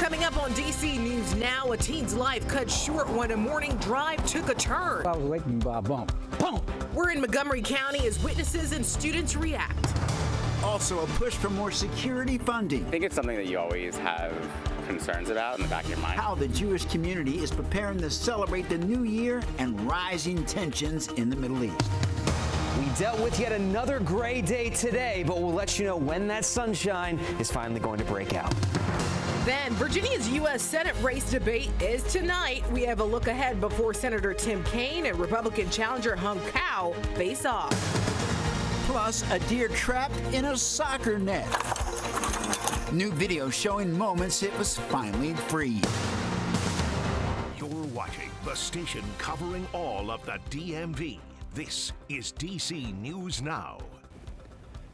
Coming up on DC News Now, a teen's life cut short when a morning drive took a turn. I was waiting by a bump. Boom! We're in Montgomery County as witnesses and students react. Also, a push for more security funding. I think it's something that you always have concerns about in the back of your mind. How the Jewish community is preparing to celebrate the new year and rising tensions in the Middle East. We dealt with yet another gray day today, but we'll let you know when that sunshine is finally going to break out. Then, Virginia's U.S. Senate race debate is tonight. We have a look ahead before Senator Tim Kaine and Republican challenger Hung Cao face off. Plus, a deer trapped in a soccer net. New video showing moments it was finally freed. You're watching the station covering all of the DMV. This is DC News Now.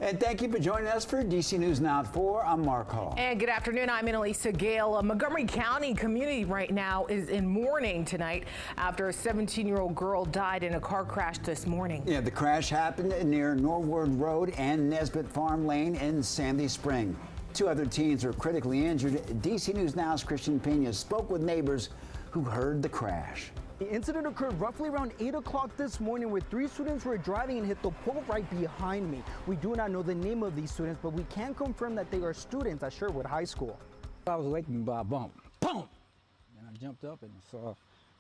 And thank you for joining us for DC News Now at 4. I'm Mark Hall. And good afternoon. I'm Annalisa Gale. A Montgomery County community right now is in mourning tonight after a 17-year-old girl died in a car crash this morning. Yeah, the crash happened near Norwood Road and Nesbitt Farm Lane in Sandy Spring. 2 other teens are critically injured. DC News Now's Christian Pena spoke with neighbors who heard the crash. The incident occurred roughly around 8 o'clock this morning where 3 students were driving and hit the pole right behind me. We do not know the name of these students, but we can confirm that they are students at Sherwood High School. I was waiting by a bump. Boom! And I jumped up and saw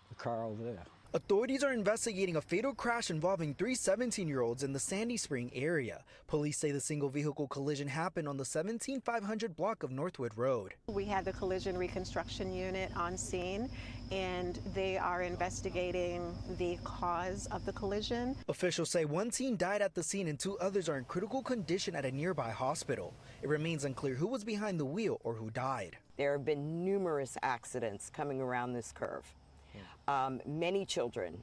the car over there. Authorities are investigating a fatal crash involving 3 17-year-olds in the Sandy Spring area. Police say the single vehicle collision happened on the 17500 block of Northwood Road. We had the collision reconstruction unit on scene, and they are investigating the cause of the collision. Officials say 1 teen died at the scene and 2 others are in critical condition at a nearby hospital. It remains unclear who was behind the wheel or who died. There have been numerous accidents coming around this curve. Many children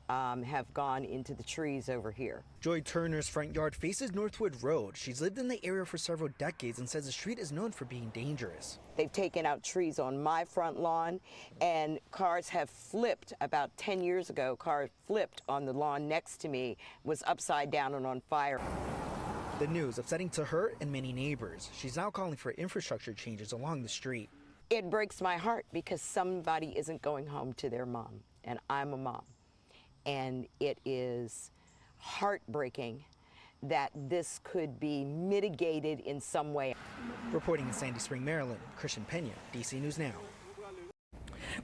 have gone into the trees over here. Joy Turner's front yard faces Northwood Road. She's lived in the area for several decades and says the street is known for being dangerous. They've taken out trees on my front lawn, and cars have flipped. About 10 years ago, cars flipped on the lawn next to me, was upside down and on fire. The news upsetting to her and many neighbors. She's now calling for infrastructure changes along the street. It breaks my heart because somebody isn't going home to their mom, and I'm a mom. And it is heartbreaking that this could be mitigated in some way. Reporting in Sandy Spring, Maryland, Christian Pena, DC News Now.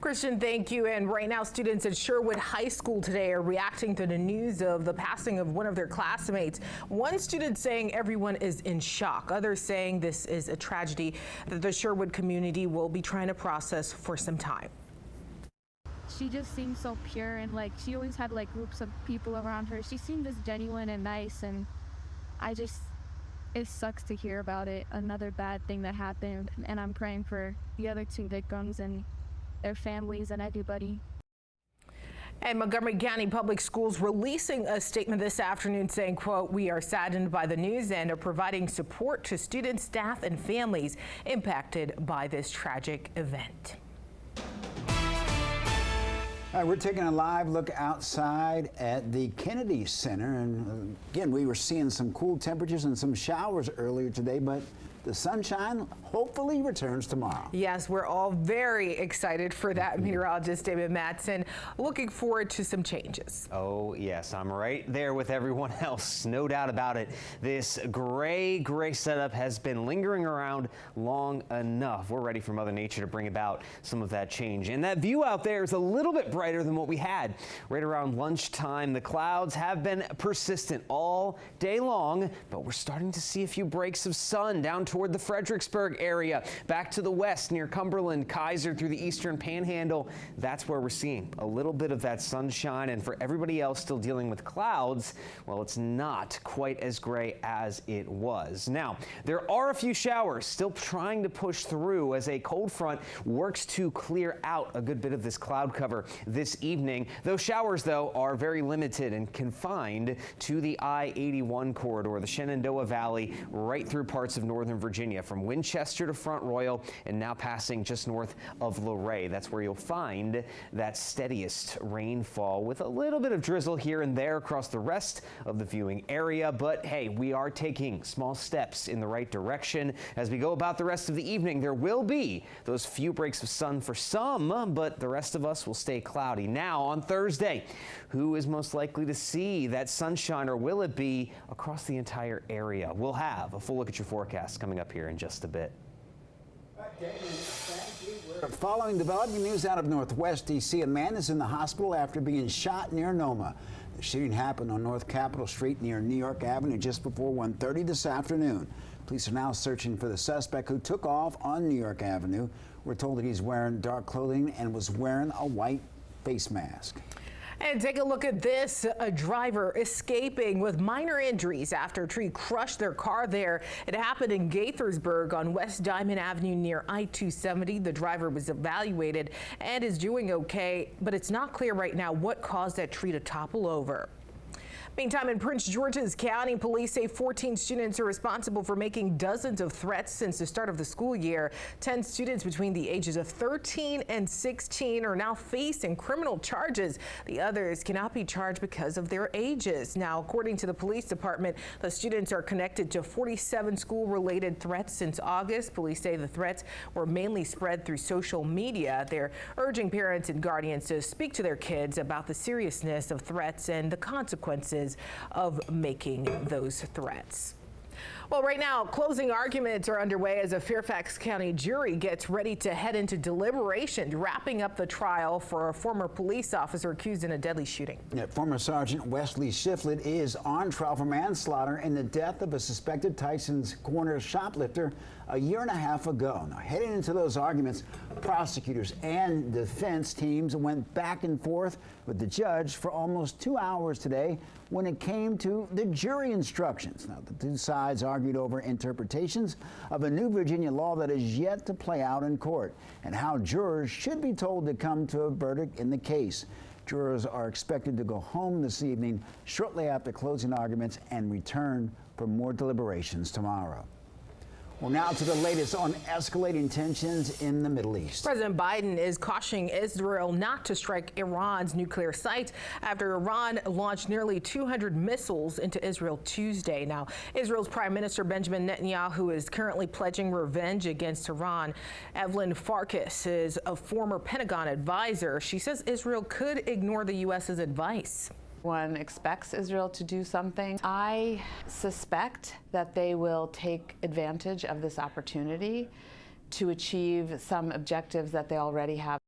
Christian, thank you. And right now, students at Sherwood High School today are reacting to the news of the passing of one of their classmates. One student saying everyone is in shock. Others saying this is a tragedy that the Sherwood community will be trying to process for some time. She just seemed so pure, and like she always had like groups of people around her. She seemed just genuine and nice, and it sucks to hear about it. Another bad thing that happened, and I'm praying for the other 2 victims and their families and everybody. And Montgomery County Public Schools releasing a statement this afternoon saying, quote, "We are saddened by the news and are providing support to students, staff, and families impacted by this tragic event." All right, we're taking a live look outside at the Kennedy Center. And again, we were seeing some cool temperatures and some showers earlier today, but the sunshine hopefully returns tomorrow. Yes, we're all very excited for that. Meteorologist David Matson looking forward to some changes. Oh, yes, I'm right there with everyone else. No doubt about it. This gray setup has been lingering around long enough. We're ready for Mother Nature to bring about some of that change. And that view out there is a little bit brighter than what we had right around lunchtime. The clouds have been persistent all day long, but we're starting to see a few breaks of sun down toward the Fredericksburg area, back to the west near Cumberland, Kaiser, through the eastern panhandle. That's where we're seeing a little bit of that sunshine. And for everybody else still dealing with clouds, well, it's not quite as gray as it was. Now, there are a few showers still trying to push through as a cold front works to clear out a good bit of this cloud cover this evening. Those showers, though, are very limited and confined to the I-81 corridor, the Shenandoah Valley, right through parts of northern Virginia from Winchester to Front Royal and now passing just north of Luray. That's where you'll find that steadiest rainfall with a little bit of drizzle here and there across the rest of the viewing area. But hey, we are taking small steps in the right direction. As we go about the rest of the evening, there will be those few breaks of sun for some, but the rest of us will stay cloudy. Now on Thursday, who is most likely to see that sunshine, or will it be across the entire area? We'll have a full look at your forecast coming up here in just a bit. Following developing news out of Northwest D.C., a man is in the hospital after being shot near Noma. The shooting happened on North Capitol Street near New York Avenue just before 1:30 this afternoon. Police are now searching for the suspect who took off on New York Avenue. We're told that he's wearing dark clothing and was wearing a white face mask. And take a look at this. A driver escaping with minor injuries after a tree crushed their car there. It happened in Gaithersburg on West Diamond Avenue near I-270. The driver was evaluated and is doing okay, but it's not clear right now what caused that tree to topple over. Meantime, in Prince George's County, police say 14 students are responsible for making dozens of threats since the start of the school year. 10 students between the ages of 13 and 16 are now facing criminal charges. The others cannot be charged because of their ages. Now, according to the police department, the students are connected to 47 school-related threats since August. Police say the threats were mainly spread through social media. They're urging parents and guardians to speak to their kids about the seriousness of threats and the consequences of making those threats. Well, right now, closing arguments are underway as a Fairfax County jury gets ready to head into deliberation, wrapping up the trial for a former police officer accused in a deadly shooting. Yeah, former Sergeant Wesley Shiflett is on trial for manslaughter in the death of a suspected Tyson's Corner shoplifter a year and a half ago. Now, heading into those arguments, prosecutors and defense teams went back and forth with the judge for almost 2 hours today when it came to the jury instructions. Now, the two sides argued over interpretations of a new Virginia law that is yet to play out in court and how jurors should be told to come to a verdict in the case. Jurors are expected to go home this evening shortly after closing arguments and return for more deliberations tomorrow. Well, now to the latest on escalating tensions in the Middle East. President Biden is cautioning Israel not to strike Iran's nuclear sites after Iran launched nearly 200 missiles into Israel Tuesday. Now, Israel's Prime Minister Benjamin Netanyahu is currently pledging revenge against Iran. Evelyn Farkas is a former Pentagon advisor. She says Israel could ignore the U.S.'s advice. One expects Israel to do something. I suspect that they will take advantage of this opportunity to achieve some objectives that they already have.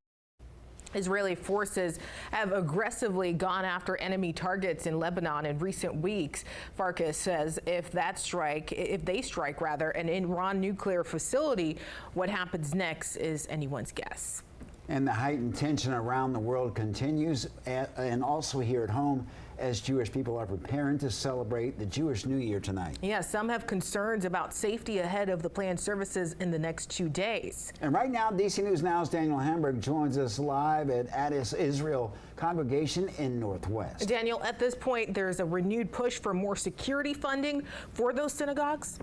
Israeli forces have aggressively gone after enemy targets in Lebanon in recent weeks. Farkas says if they strike an Iran nuclear facility, what happens next is anyone's guess. And the heightened tension around the world continues, and also here at home, as Jewish people are preparing to celebrate the Jewish New Year tonight. Yeah, some have concerns about safety ahead of the planned services in the next 2 days. And right now, DC News Now's Daniel Hamburg joins us live at Addis Israel congregation in Northwest. Daniel, at this point, there's a renewed push for more security funding for those synagogues.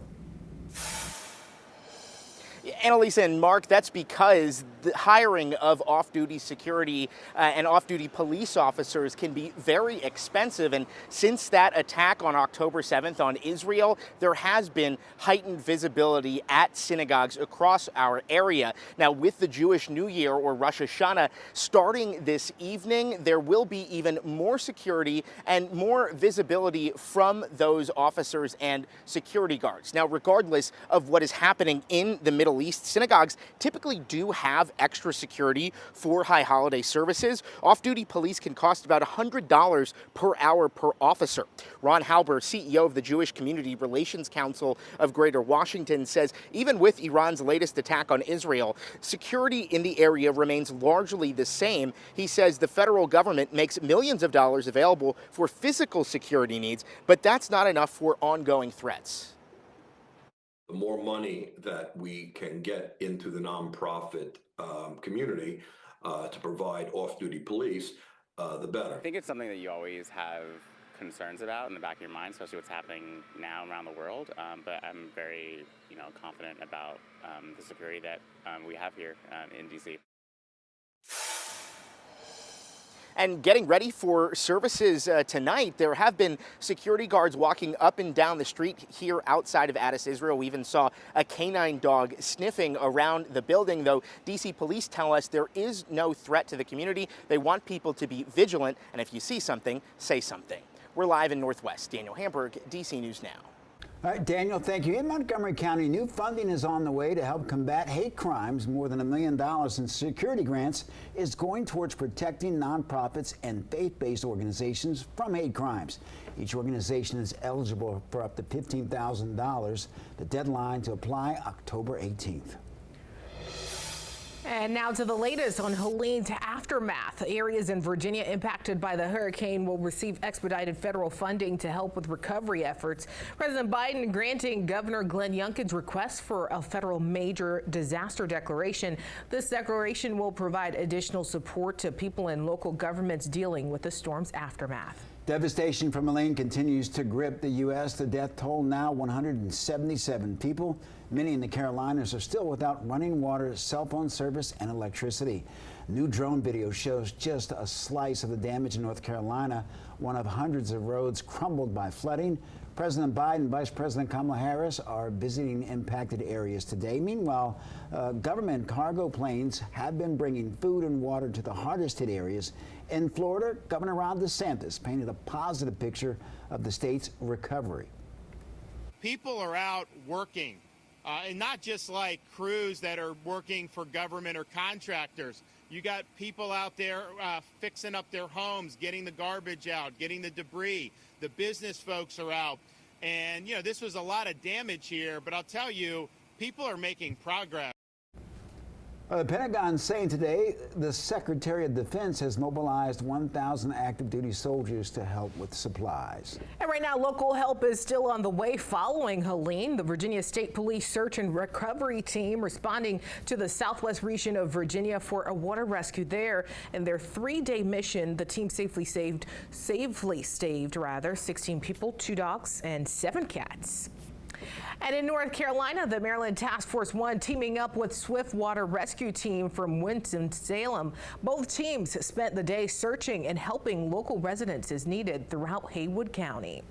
Annalisa and Mark, that's because the hiring of off-duty security and off-duty police officers can be very expensive. And since that attack on October 7th on Israel, there has been heightened visibility at synagogues across our area. Now, with the Jewish New Year, or Rosh Hashanah, starting this evening, there will be even more security and more visibility from those officers and security guards. Now, regardless of what is happening in the Middle East, synagogues typically do have extra security for high holiday services. Off-duty police can cost about $100 per hour per officer. Ron Halber, CEO of the Jewish Community Relations Council of Greater Washington, says even with Iran's latest attack on Israel, security in the area remains largely the same. He says the federal government makes millions of dollars available for physical security needs, but that's not enough for ongoing threats. The more money that we can get into the nonprofit community to provide off-duty police, the better. I think it's something that you always have concerns about in the back of your mind, especially what's happening now around the world. But I'm very, confident about the security that we have here in DC. And getting ready for services tonight, there have been security guards walking up and down the street here outside of Addis, Israel. We even saw a canine dog sniffing around the building, though DC police tell us there is no threat to the community. They want people to be vigilant, and if you see something, say something. We're live in Northwest. Daniel Hamburg, DC News Now. All right, Daniel, thank you. In Montgomery County, new funding is on the way to help combat hate crimes. More than $1 million in security grants is going towards protecting nonprofits and faith-based organizations from hate crimes. Each organization is eligible for up to $15,000. The deadline to apply, October 18th. And now to the latest on Helene's aftermath. Areas in Virginia impacted by the hurricane will receive expedited federal funding to help with recovery efforts. President Biden granting Governor Glenn Youngkin's request for a federal major disaster declaration. This declaration will provide additional support to people and local governments dealing with the storm's aftermath. Devastation from Helene continues to grip the U.S. The death toll now 177 people. Many in the Carolinas are still without running water, cell phone service, and electricity. New drone video shows just a slice of the damage in North Carolina. One of hundreds of roads crumbled by flooding. President Biden and Vice President Kamala Harris are visiting impacted areas today. Meanwhile, government cargo planes have been bringing food and water to the hardest hit areas. In Florida, Governor Ron DeSantis painted a positive picture of the state's recovery. People are out working, and not just like crews that are working for government or contractors. You got people out there fixing up their homes, getting the garbage out, getting the debris. The business folks are out. And, this was a lot of damage here, but I'll tell you, people are making progress. The Pentagon saying today the Secretary of Defense has mobilized 1,000 active duty soldiers to help with supplies. And right now, local help is still on the way following Helene. The Virginia State Police Search and Recovery Team responding to the southwest region of Virginia for a water rescue there. In their 3-day mission, the team safely saved 16 people, 2 dogs, and 7 cats. And in North Carolina, the Maryland Task Force 1 teaming up with Swift Water Rescue Team from Winston-Salem. Both teams spent the day searching and helping local residents as needed throughout Haywood County.